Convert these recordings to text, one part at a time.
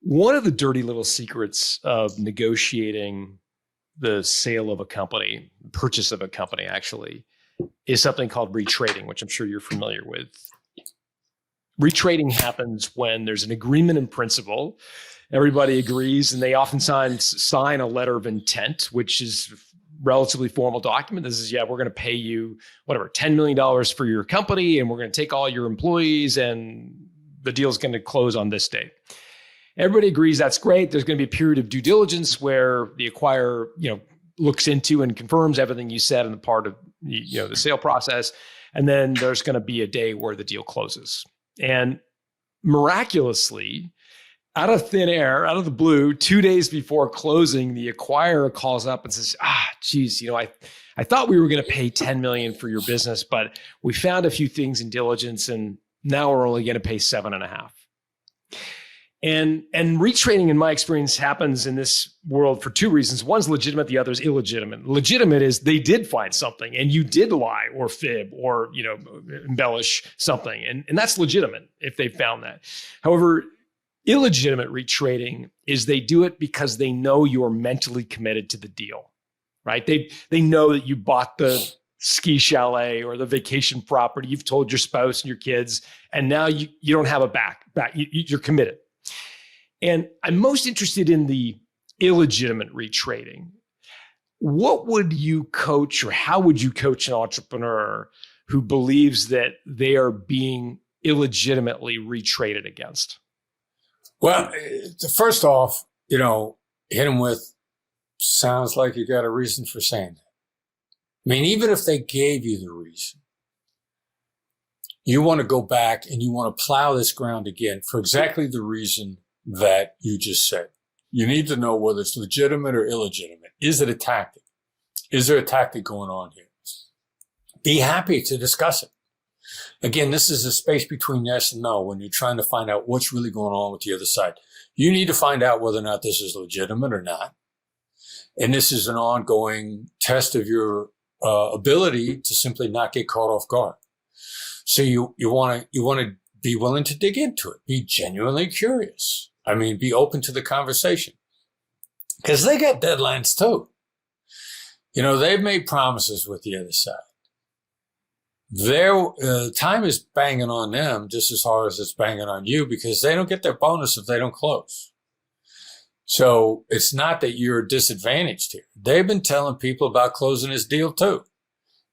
One of the dirty little secrets of negotiating the sale of a company, purchase of a company actually, is something called retrading, which I'm sure you're familiar with. Retrading happens when there's an agreement in principle. Everybody agrees, and they often sign a letter of intent, which is a relatively formal document. This is, yeah, we're going to pay you whatever, $10 million for your company, and we're going to take all your employees, and the deal's going to close on this date. Everybody agrees that's great. There's going to be a period of due diligence where the acquirer, looks into and confirms everything you said in the part of the sale process, and then there's going to be a day where the deal closes. And miraculously, out of thin air, out of the blue, 2 days before closing, the acquirer calls up and says, geez, I thought we were going to pay $10 million for your business, but we found a few things in diligence, and now we're only going to pay $7.5 million. And retrading, in my experience, happens in this world for two reasons. One's legitimate, the other's illegitimate. Legitimate is they did find something and you did lie or fib or embellish something. And that's legitimate if they found that. However, illegitimate retrading is they do it because they know you're mentally committed to the deal, right? They know that you bought the ski chalet or the vacation property. You've told your spouse and your kids, and now you don't have a back. You're committed. And I'm most interested in the illegitimate retrading. What would you coach, or how would you coach an entrepreneur who believes that they are being illegitimately retraded against? Well, first off, hit them with, sounds like you got a reason for saying that. I mean, even if they gave you the reason, you want to go back and you want to plow this ground again for exactly the reason that you just said. You need to know whether it's legitimate or illegitimate. Is it a tactic? Is there a tactic going on here? Be happy to discuss it. Again, this is a space between yes and no when you're trying to find out what's really going on with the other side. You need to find out whether or not this is legitimate or not. And this is an ongoing test of your ability to simply not get caught off guard. So you want to be willing to dig into it. Be genuinely curious. I mean, be open to the conversation. Because they got deadlines too. They've made promises with the other side. Their time is banging on them just as hard as it's banging on you, because they don't get their bonus if they don't close. So it's not that you're disadvantaged here. They've been telling people about closing this deal too.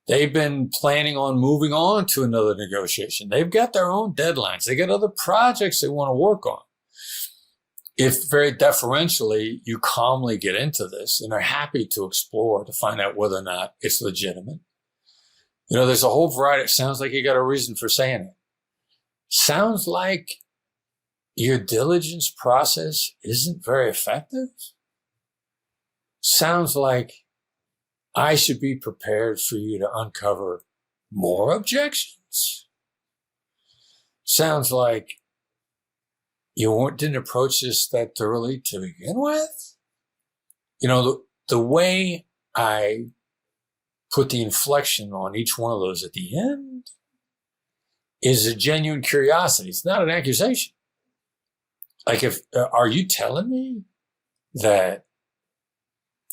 They've been planning on moving on to another negotiation. They've got their own deadlines. They got other projects they want to work on. If very deferentially you calmly get into this and are happy to explore to find out whether or not it's legitimate. There's a whole variety. It sounds like you got a reason for saying it. Sounds like your diligence process isn't very effective. Sounds like I should be prepared for you to uncover more objections. Sounds like you didn't approach this that thoroughly to begin with. The way I put the inflection on each one of those at the end is a genuine curiosity. It's not an accusation. Like, are you telling me that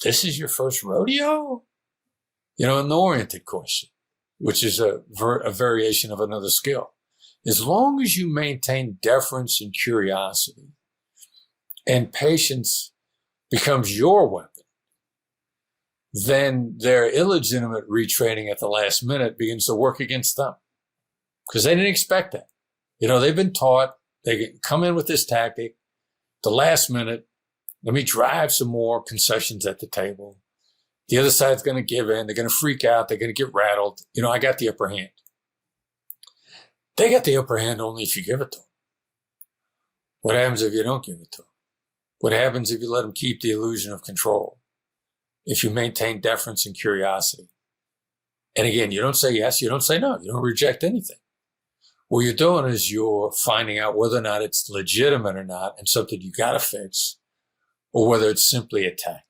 this is your first rodeo? An oriented question, which is a variation of another skill. As long as you maintain deference and curiosity, and patience becomes your weapon, then their illegitimate retraining at the last minute begins to work against them, because they didn't expect that. They've been taught they come in with this tactic, the last minute, let me drive some more concessions at the table. The other side's going to give in. They're going to freak out. They're going to get rattled. I got the upper hand. They got the upper hand only if you give it to them. What happens if you don't give it to them? What happens if you let them keep the illusion of control? If you maintain deference and curiosity. And again, you don't say yes, you don't say no, you don't reject anything. What you're doing is you're finding out whether or not it's legitimate or not and something you got to fix, or whether it's simply a tactic.